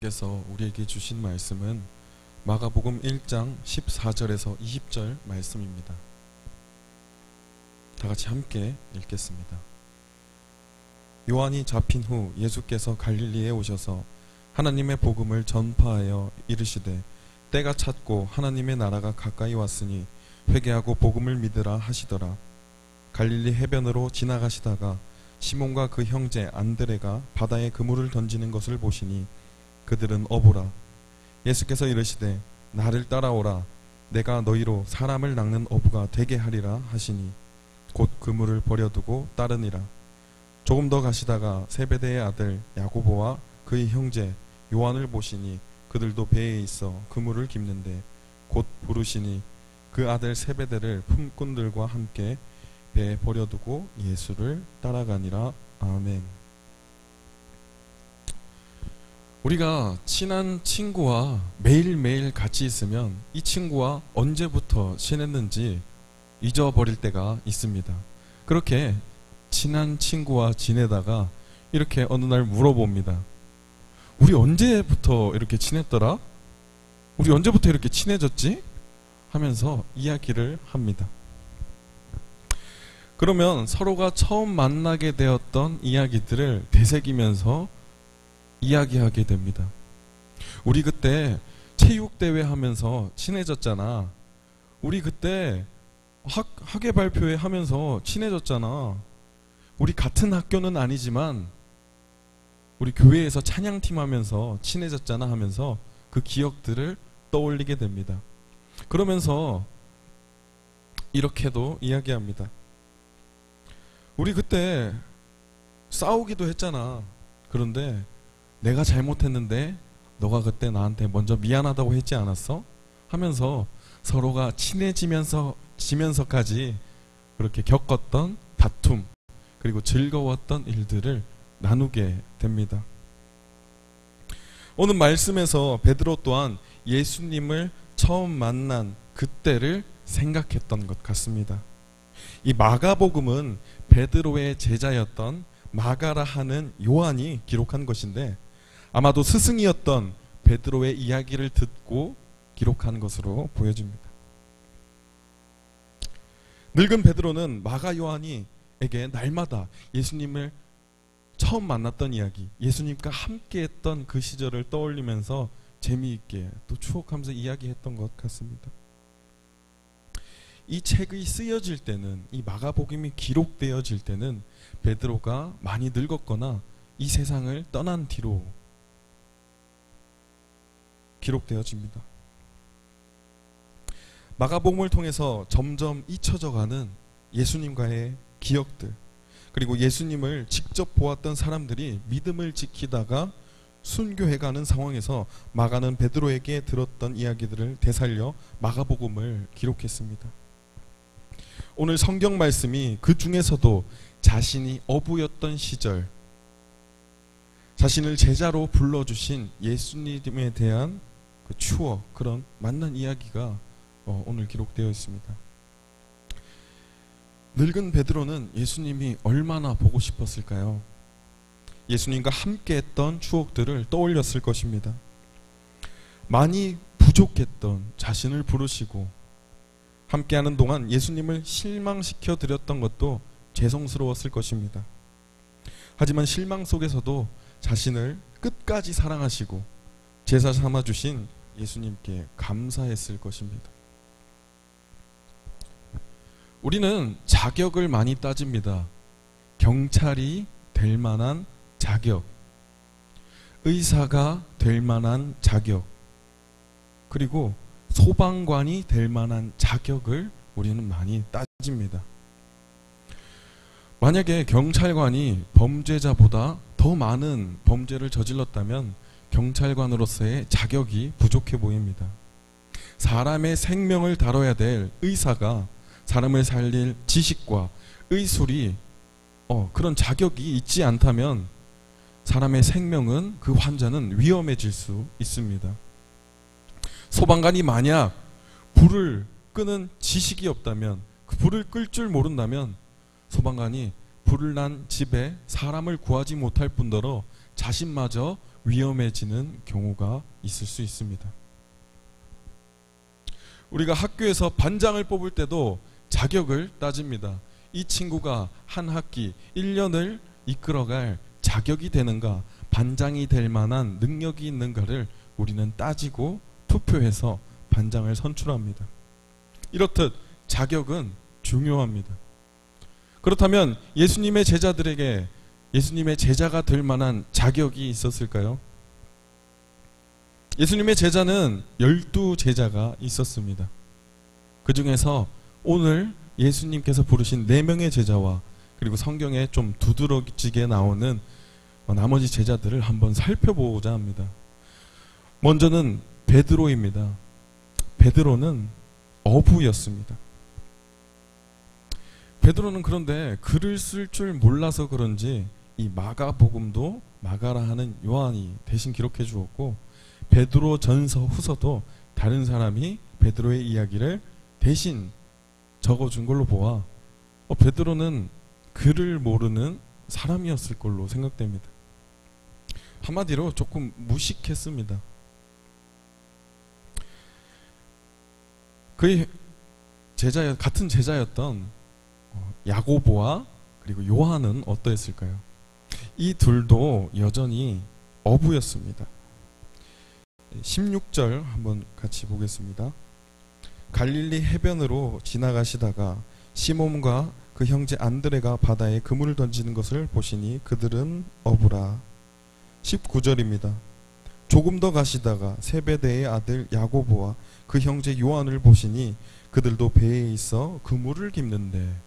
께서 우리에게 주신 말씀은 마가복음 1장 14절에서 20절 말씀입니다. 다 같이 함께 읽겠습니다. 요한이 잡힌 후 예수께서 갈릴리에 오셔서 하나님의 복음을 전파하여 이르시되 때가 찼고 하나님의 나라가 가까이 왔으니 회개하고 복음을 믿으라 하시더라. 갈릴리 해변으로 지나가시다가 시몬과 그 형제 안드레가 바다에 그물을 던지는 것을 보시니 그들은 어부라. 예수께서 이르시되 나를 따라오라. 내가 너희로 사람을 낚는 어부가 되게 하리라 하시니 곧 그물을 버려두고 따르니라. 조금 더 가시다가 세베대의 아들 야고보와 그의 형제 요한을 보시니 그들도 배에 있어 그물을 깁는데 곧 부르시니 그 아들 세베대를 품꾼들과 함께 배에 버려두고 예수를 따라가니라. 아멘. 우리가 친한 친구와 매일매일 같이 있으면 이 친구와 언제부터 친했는지 잊어버릴 때가 있습니다. 그렇게 친한 친구와 지내다가 이렇게 어느 날 물어봅니다. 우리 언제부터 이렇게 친했더라? 우리 언제부터 이렇게 친해졌지? 하면서 이야기를 합니다. 그러면 서로가 처음 만나게 되었던 이야기들을 되새기면서 이야기하게 됩니다. 우리 그때 체육대회 하면서 친해졌잖아. 우리 그때 학예 발표회 하면서 친해졌잖아. 우리 같은 학교는 아니지만 우리 교회에서 찬양팀 하면서 친해졌잖아 하면서 그 기억들을 떠올리게 됩니다. 그러면서 이렇게도 이야기합니다. 우리 그때 싸우기도 했잖아. 그런데 내가 잘못했는데 너가 그때 나한테 먼저 미안하다고 했지 않았어? 하면서 서로가 친해지면서까지 그렇게 겪었던 다툼 그리고 즐거웠던 일들을 나누게 됩니다. 오늘 말씀에서 베드로 또한 예수님을 처음 만난 그때를 생각했던 것 같습니다. 이 마가복음은 베드로의 제자였던 마가라 하는 요한이 기록한 것인데 아마도 스승이었던 베드로의 이야기를 듣고 기록한 것으로 보여집니다. 늙은 베드로는 마가 요한이에게 날마다 예수님을 처음 만났던 이야기, 예수님과 함께했던 그 시절을 떠올리면서 재미있게 또 추억하면서 이야기했던 것 같습니다. 이 책이 쓰여질 때는, 이 마가복음이 기록되어질 때는 베드로가 많이 늙었거나 이 세상을 떠난 뒤로 기록되어집니다. 마가복음을 통해서 점점 잊혀져가는 예수님과의 기억들, 그리고 예수님을 직접 보았던 사람들이 믿음을 지키다가 순교해가는 상황에서 마가는 베드로에게 들었던 이야기들을 되살려 마가복음을 기록했습니다. 오늘 성경 말씀이 그 중에서도 자신이 어부였던 시절, 자신을 제자로 불러주신 예수님에 대한 그 추억, 그런 만난 이야기가 오늘 기록되어 있습니다. 늙은 베드로는 예수님이 얼마나 보고 싶었을까요? 예수님과 함께했던 추억들을 떠올렸을 것입니다. 많이 부족했던 자신을 부르시고 함께하는 동안 예수님을 실망시켜 드렸던 것도 죄송스러웠을 것입니다. 하지만 실망 속에서도 자신을 끝까지 사랑하시고 제자 삼아주신 예수님께 감사했을 것입니다. 우리는 자격을 많이 따집니다. 경찰이 될 만한 자격, 의사가 될 만한 자격, 그리고 소방관이 될 만한 자격을 우리는 많이 따집니다. 만약에 경찰관이 범죄자보다 더 많은 범죄를 저질렀다면 경찰관으로서의 자격이 부족해 보입니다. 사람의 생명을 다뤄야 될 의사가 사람을 살릴 지식과 의술이 그런 자격이 있지 않다면 사람의 생명은, 그 환자는 위험해질 수 있습니다. 소방관이 만약 불을 끄는 지식이 없다면, 그 불을 끌 줄 모른다면 소방관이 불을 난 집에 사람을 구하지 못할 뿐더러 자신마저 위험해지는 경우가 있을 수 있습니다. 우리가 학교에서 반장을 뽑을 때도 자격을 따집니다. 이 친구가 한 학기 1년을 이끌어갈 자격이 되는가, 반장이 될 만한 능력이 있는가를 우리는 따지고 투표해서 반장을 선출합니다. 이렇듯 자격은 중요합니다. 그렇다면 예수님의 제자들에게 예수님의 제자가 될 만한 자격이 있었을까요? 예수님의 제자는 12제자가 있었습니다. 그 중에서 오늘 예수님께서 부르신 4명의 제자와 그리고 성경에 좀 두드러지게 나오는 나머지 제자들을 한번 살펴보고자 합니다. 먼저는 베드로입니다. 베드로는 어부였습니다. 베드로는 그런데 글을 쓸 줄 몰라서 그런지 이 마가복음도 마가라 하는 요한이 대신 기록해 주었고, 베드로 전서 후서도 다른 사람이 베드로의 이야기를 대신 적어준 걸로 보아 베드로는 글을 모르는 사람이었을 걸로 생각됩니다. 한마디로 조금 무식했습니다. 그의 같은 제자였던 야고보와 그리고 요한은 어떠했을까요? 이 둘도 여전히 어부였습니다. 16절 한번 같이 보겠습니다. 갈릴리 해변으로 지나가시다가 시몬과 그 형제 안드레가 바다에 그물을 던지는 것을 보시니 그들은 어부라. 19절입니다. 조금 더 가시다가 세베대의 아들 야고보와 그 형제 요한을 보시니 그들도 배에 있어 그물을 깁는데.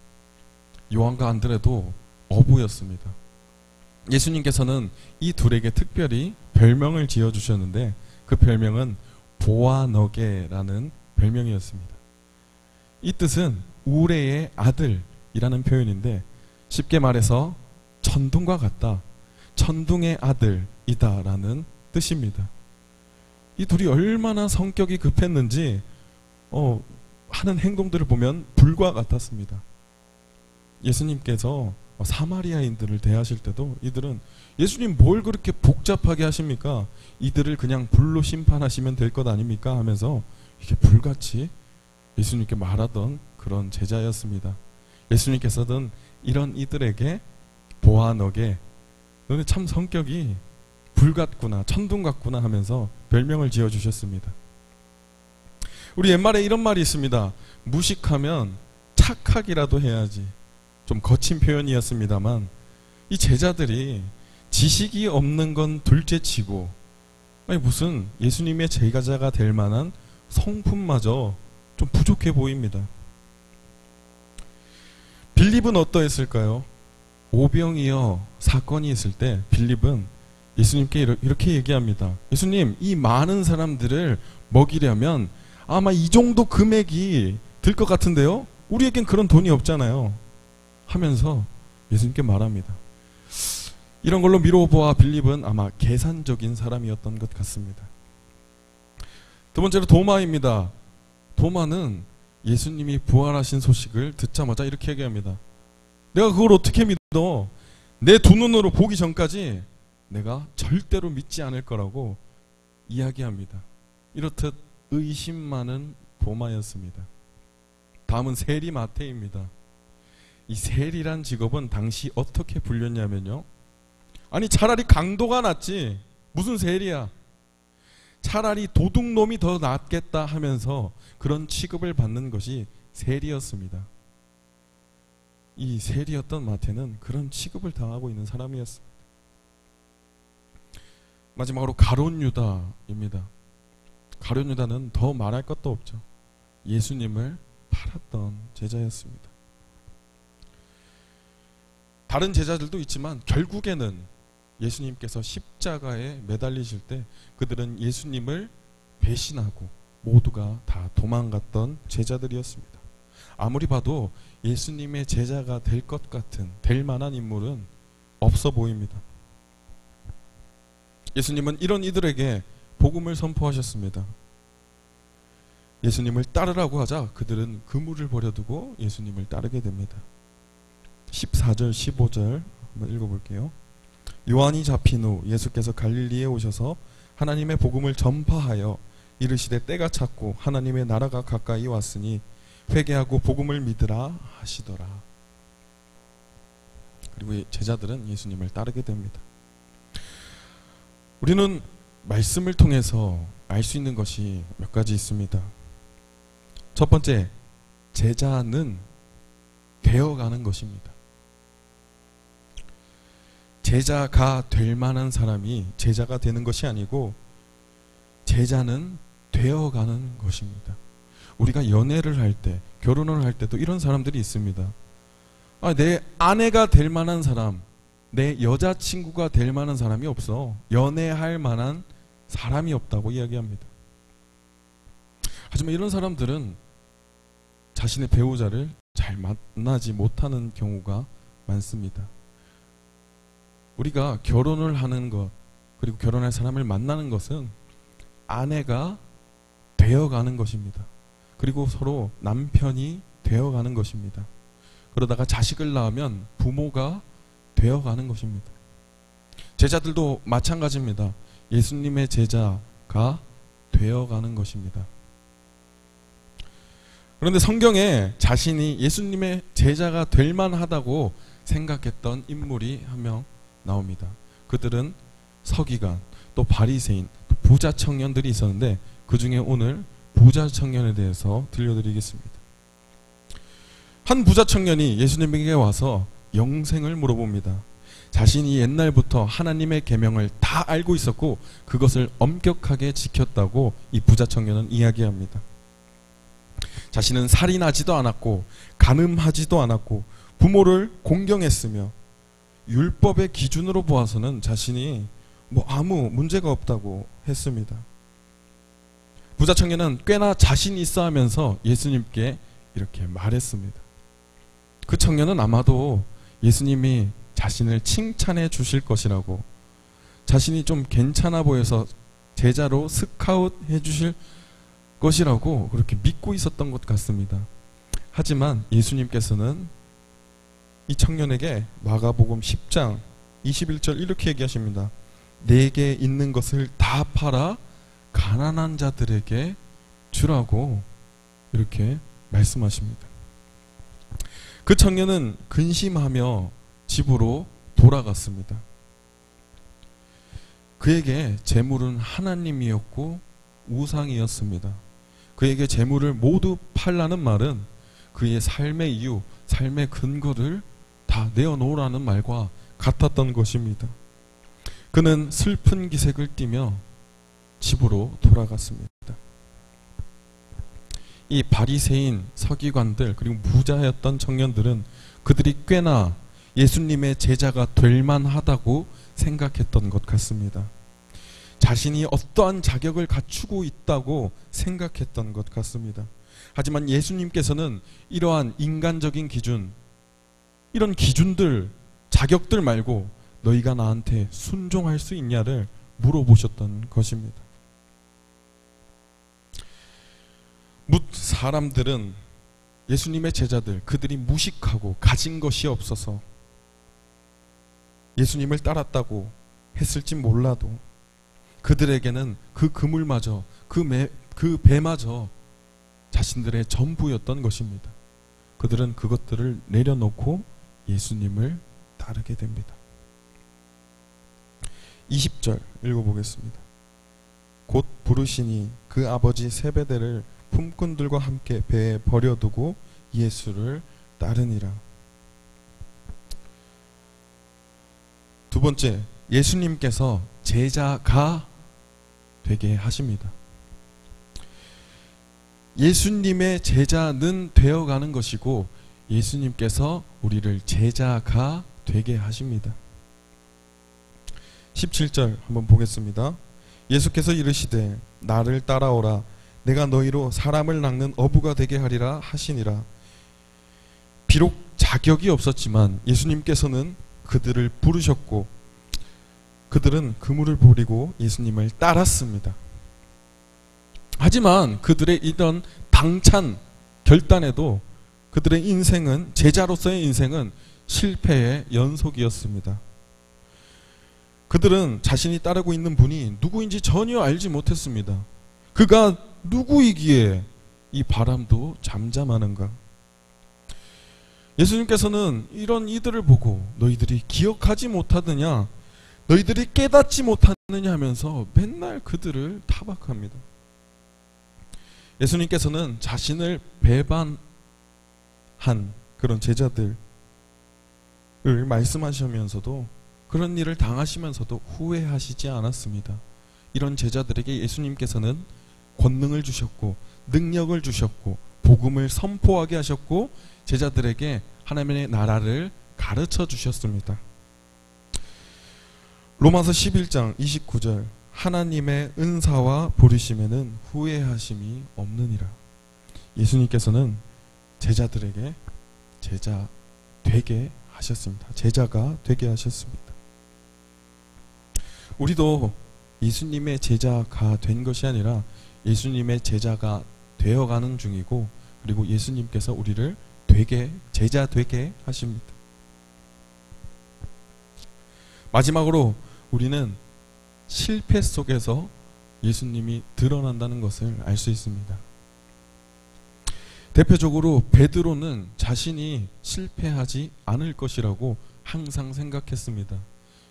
요한과 안드레도 어부였습니다. 예수님께서는 이 둘에게 특별히 별명을 지어주셨는데 그 별명은 보아너게라는 별명이었습니다. 이 뜻은 우레의 아들이라는 표현인데 쉽게 말해서 천둥과 같다, 천둥의 아들이다 라는 뜻입니다. 이 둘이 얼마나 성격이 급했는지 하는 행동들을 보면 불과 같았습니다. 예수님께서 사마리아인들을 대하실 때도 이들은 예수님 뭘 그렇게 복잡하게 하십니까? 이들을 그냥 불로 심판하시면 될 것 아닙니까? 하면서 이렇게 불같이 예수님께 말하던 그런 제자였습니다. 예수님께서는 이런 이들에게 보아너게 너네 참 성격이 불 같구나, 천둥 같구나 하면서 별명을 지어주셨습니다. 우리 옛말에 이런 말이 있습니다. 무식하면 착하기라도 해야지. 좀 거친 표현이었습니다만 이 제자들이 지식이 없는 건 둘째치고 무슨 예수님의 제자가 될 만한 성품마저 좀 부족해 보입니다. 빌립은 어떠했을까요? 오병이어 사건이 있을 때 빌립은 예수님께 이렇게 얘기합니다. 예수님, 이 많은 사람들을 먹이려면 아마 이 정도 금액이 들 것 같은데요? 우리에겐 그런 돈이 없잖아요. 하면서 예수님께 말합니다. 이런 걸로 미뤄보아 빌립은 아마 계산적인 사람이었던 것 같습니다. 두 번째로 도마입니다. 도마는 예수님이 부활하신 소식을 듣자마자 이렇게 얘기합니다. 내가 그걸 어떻게 믿어? 내 두 눈으로 보기 전까지 내가 절대로 믿지 않을 거라고 이야기합니다. 이렇듯 의심 많은 도마였습니다. 다음은 세리 마태입니다. 이 세리란 직업은 당시 어떻게 불렸냐면요, 아니 차라리 강도가 낫지 무슨 세리야, 차라리 도둑놈이 더 낫겠다 하면서 그런 취급을 받는 것이 세리였습니다. 이 세리였던 마태는 그런 취급을 당하고 있는 사람이었습니다. 마지막으로 가룟 유다입니다. 가룟 유다는 더 말할 것도 없죠. 예수님을 팔았던 제자였습니다. 다른 제자들도 있지만 결국에는 예수님께서 십자가에 매달리실 때 그들은 예수님을 배신하고 모두가 다 도망갔던 제자들이었습니다. 아무리 봐도 예수님의 제자가 될 것 같은, 될 만한 인물은 없어 보입니다. 예수님은 이런 이들에게 복음을 선포하셨습니다. 예수님을 따르라고 하자 그들은 그물을 버려두고 예수님을 따르게 됩니다. 14절 15절 한번 읽어볼게요. 요한이 잡힌 후 예수께서 갈릴리에 오셔서 하나님의 복음을 전파하여 이르시되 때가 찼고 하나님의 나라가 가까이 왔으니 회개하고 복음을 믿으라 하시더라. 그리고 제자들은 예수님을 따르게 됩니다. 우리는 말씀을 통해서 알 수 있는 것이 몇 가지 있습니다. 첫 번째, 제자는 되어가는 것입니다. 제자가 될 만한 사람이 제자가 되는 것이 아니고 제자는 되어가는 것입니다. 우리가 연애를 할 때, 결혼을 할 때도 이런 사람들이 있습니다. 내 아내가 될 만한 사람, 내 여자친구가 될 만한 사람이 없어. 연애할 만한 사람이 없다고 이야기합니다. 하지만 이런 사람들은 자신의 배우자를 잘 만나지 못하는 경우가 많습니다. 우리가 결혼을 하는 것, 그리고 결혼할 사람을 만나는 것은 아내가 되어가는 것입니다. 그리고 서로 남편이 되어가는 것입니다. 그러다가 자식을 낳으면 부모가 되어가는 것입니다. 제자들도 마찬가지입니다. 예수님의 제자가 되어가는 것입니다. 그런데 성경에 자신이 예수님의 제자가 될 만하다고 생각했던 인물이 한 명 나옵니다. 그들은 서기관, 또 바리새인, 또 부자 청년들이 있었는데 그 중에 오늘 부자 청년에 대해서 들려드리겠습니다. 한 부자 청년이 예수님에게 와서 영생을 물어봅니다. 자신이 옛날부터 하나님의 계명을 다 알고 있었고 그것을 엄격하게 지켰다고 이 부자 청년은 이야기합니다. 자신은 살인하지도 않았고 간음하지도 않았고 부모를 공경했으며 율법의 기준으로 보아서는 자신이 아무 문제가 없다고 했습니다. 부자 청년은 꽤나 자신 있어 하면서 예수님께 이렇게 말했습니다. 그 청년은 아마도 예수님이 자신을 칭찬해 주실 것이라고, 자신이 좀 괜찮아 보여서 제자로 스카웃 해 주실 것이라고 그렇게 믿고 있었던 것 같습니다. 하지만 예수님께서는 이 청년에게 마가복음 10장 21절 이렇게 얘기하십니다. 내게 있는 것을 다 팔아 가난한 자들에게 주라고 이렇게 말씀하십니다. 그 청년은 근심하며 집으로 돌아갔습니다. 그에게 재물은 하나님이었고 우상이었습니다. 그에게 재물을 모두 팔라는 말은 그의 삶의 이유, 삶의 근거를 다 내어놓으라는 말과 같았던 것입니다. 그는 슬픈 기색을 띠며 집으로 돌아갔습니다. 이 바리새인, 서기관들, 그리고 부자였던 청년들은 그들이 꽤나 예수님의 제자가 될 만하다고 생각했던 것 같습니다. 자신이 어떠한 자격을 갖추고 있다고 생각했던 것 같습니다. 하지만 예수님께서는 이러한 인간적인 기준, 이런 기준들, 자격들 말고 너희가 나한테 순종할 수 있냐를 물어보셨던 것입니다. 사람들은 예수님의 제자들, 그들이 무식하고 가진 것이 없어서 예수님을 따랐다고 했을지 몰라도 그들에게는 그 그물마저, 그 배마저 자신들의 전부였던 것입니다. 그들은 그것들을 내려놓고 예수님을 따르게 됩니다. 20절 읽어보겠습니다. 곧 부르시니 그 아버지 세베대를 품꾼들과 함께 배에 버려두고 예수를 따르니라. 두 번째, 예수님께서 제자가 되게 하십니다. 예수님의 제자는 되어가는 것이고 예수님께서 우리를 제자가 되게 하십니다. 17절 한번 보겠습니다. 예수께서 이르시되 나를 따라오라 내가 너희로 사람을 낚는 어부가 되게 하리라 하시니라. 비록 자격이 없었지만 예수님께서는 그들을 부르셨고 그들은 그물을 버리고 예수님을 따랐습니다. 하지만 그들의 이런 당찬 결단에도 그들의 인생은, 제자로서의 인생은 실패의 연속이었습니다. 그들은 자신이 따르고 있는 분이 누구인지 전혀 알지 못했습니다. 그가 누구이기에 이 바람도 잠잠하는가? 예수님께서는 이런 이들을 보고 너희들이 기억하지 못하느냐, 너희들이 깨닫지 못하느냐 하면서 맨날 그들을 타박합니다. 예수님께서는 자신을 배반한 그런 제자들을 말씀하시면서도 그런 일을 당하시면서도 후회하시지 않았습니다. 이런 제자들에게 예수님께서는 권능을 주셨고 능력을 주셨고 복음을 선포하게 하셨고 제자들에게 하나님의 나라를 가르쳐 주셨습니다. 로마서 11장 29절 하나님의 은사와 부르심에는 후회하심이 없느니라. 예수님께서는 제자들에게 제자 되게 하셨습니다. 제자가 되게 하셨습니다. 우리도 예수님의 제자가 된 것이 아니라 예수님의 제자가 되어가는 중이고, 그리고 예수님께서 우리를 제자 되게 하십니다. 마지막으로 우리는 실패 속에서 예수님이 드러난다는 것을 알 수 있습니다. 대표적으로 베드로는 자신이 실패하지 않을 것이라고 항상 생각했습니다.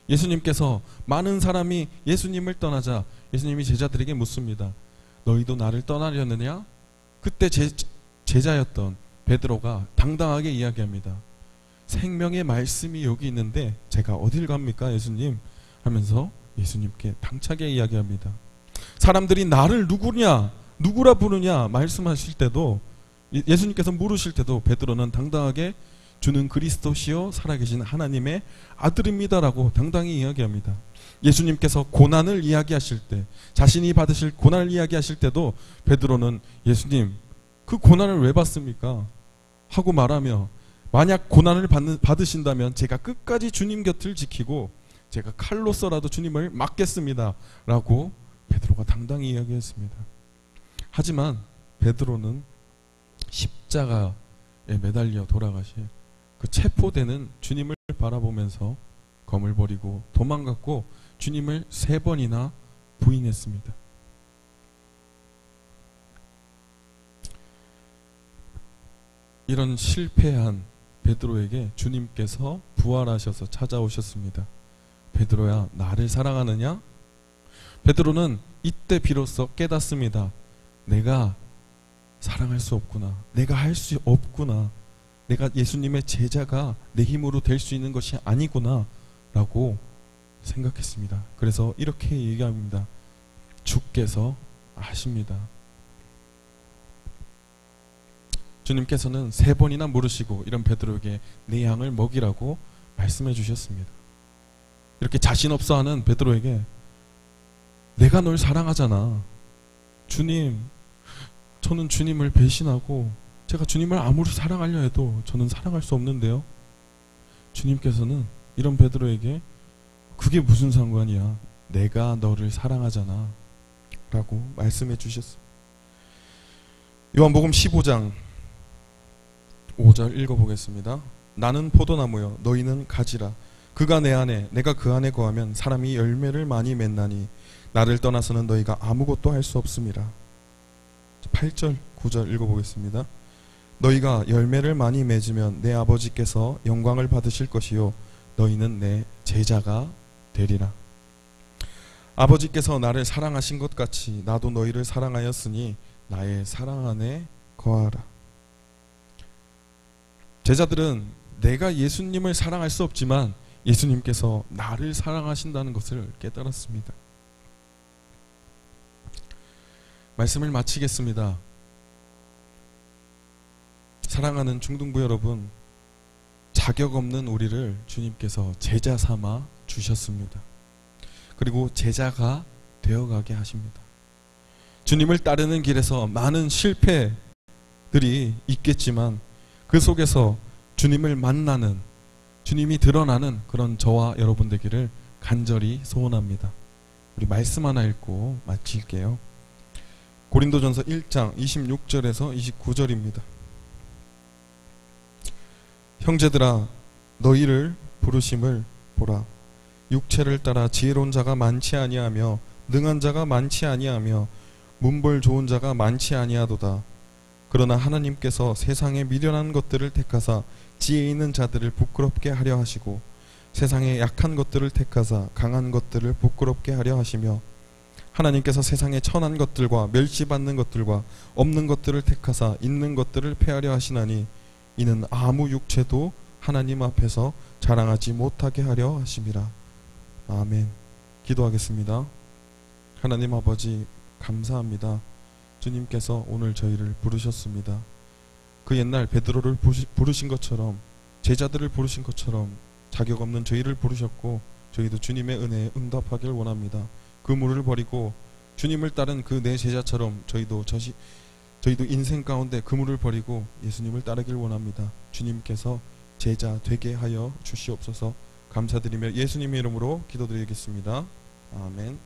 예수님께서 많은 사람이 예수님을 떠나자 예수님이 제자들에게 묻습니다. 너희도 나를 떠나려느냐? 그때 제자였던 베드로가 당당하게 이야기합니다. 생명의 말씀이 여기 있는데 제가 어딜 갑니까 예수님? 하면서 예수님께 당차게 이야기합니다. 사람들이 나를 누구라 부르냐 말씀하실 때도, 예수님께서 물으실 때도 베드로는 당당하게 주는 그리스도시요 살아계신 하나님의 아들입니다라고 당당히 이야기합니다. 예수님께서 고난을 이야기하실 때, 자신이 받으실 고난을 이야기하실 때도 베드로는 예수님 그 고난을 왜 받습니까? 하고 말하며, 만약 고난을 받으신다면 제가 끝까지 주님 곁을 지키고 제가 칼로서라도 주님을 맞겠습니다 라고 베드로가 당당히 이야기했습니다. 하지만 베드로는 십자가에 매달려 돌아가실 그 체포되는 주님을 바라보면서 검을 버리고 도망갔고 주님을 3번이나 부인했습니다. 이런 실패한 베드로에게 주님께서 부활하셔서 찾아오셨습니다. 베드로야, 나를 사랑하느냐? 베드로는 이때 비로소 깨닫습니다. 내가 사랑할 수 없구나. 내가 할 수 없구나. 내가 예수님의 제자가 내 힘으로 될 수 있는 것이 아니구나 라고 생각했습니다. 그래서 이렇게 얘기합니다. 주께서 아십니다. 주님께서는 3번이나 물으시고 이런 베드로에게 내 양을 먹이라고 말씀해 주셨습니다. 이렇게 자신 없어하는 베드로에게 내가 널 사랑하잖아. 주님, 저는 주님을 배신하고 제가 주님을 아무리 사랑하려 해도 저는 사랑할 수 없는데요. 주님께서는 이런 베드로에게 그게 무슨 상관이야. 내가 너를 사랑하잖아 라고 말씀해 주셨습니다. 요한복음 15장 5절 읽어보겠습니다. 나는 포도나무여 너희는 가지라. 그가 내 안에 내가 그 안에 거하면 사람이 열매를 많이 맺나니 나를 떠나서는 너희가 아무것도 할 수 없음이라. 8절 9절 읽어보겠습니다. 너희가 열매를 많이 맺으면 내 아버지께서 영광을 받으실 것이요 너희는 내 제자가 되리라. 아버지께서 나를 사랑하신 것 같이 나도 너희를 사랑하였으니 나의 사랑 안에 거하라. 제자들은 내가 예수님을 사랑할 수 없지만 예수님께서 나를 사랑하신다는 것을 깨달았습니다. 말씀을 마치겠습니다. 사랑하는 중등부 여러분, 자격 없는 우리를 주님께서 제자 삼아 주셨습니다. 그리고 제자가 되어가게 하십니다. 주님을 따르는 길에서 많은 실패들이 있겠지만 그 속에서 주님을 만나는, 주님이 드러나는 그런 저와 여러분 되기를 간절히 소원합니다. 우리 말씀 하나 읽고 마칠게요. 고린도전서 1장 26절에서 29절입니다. 형제들아, 너희를 부르심을 보라. 육체를 따라 지혜로운 자가 많지 아니하며 능한 자가 많지 아니하며 문벌 좋은 자가 많지 아니하도다. 그러나 하나님께서 세상에 미련한 것들을 택하사 지혜 있는 자들을 부끄럽게 하려 하시고 세상에 약한 것들을 택하사 강한 것들을 부끄럽게 하려 하시며 하나님께서 세상에 천한 것들과 멸시받는 것들과 없는 것들을 택하사 있는 것들을 폐하려 하시나니 이는 아무 육체도 하나님 앞에서 자랑하지 못하게 하려 하심이라. 아멘. 기도하겠습니다. 하나님 아버지 감사합니다. 주님께서 오늘 저희를 부르셨습니다. 그 옛날 베드로를 부르신 것처럼 제자들을 부르신 것처럼 자격 없는 저희를 부르셨고 저희도 주님의 은혜에 응답하길 원합니다. 그물을 버리고 주님을 따른 그 네 제자처럼 저희도 인생 가운데 그물을 버리고 예수님을 따르길 원합니다. 주님께서 제자 되게 하여 주시옵소서. 감사드리며 예수님의 이름으로 기도드리겠습니다. 아멘.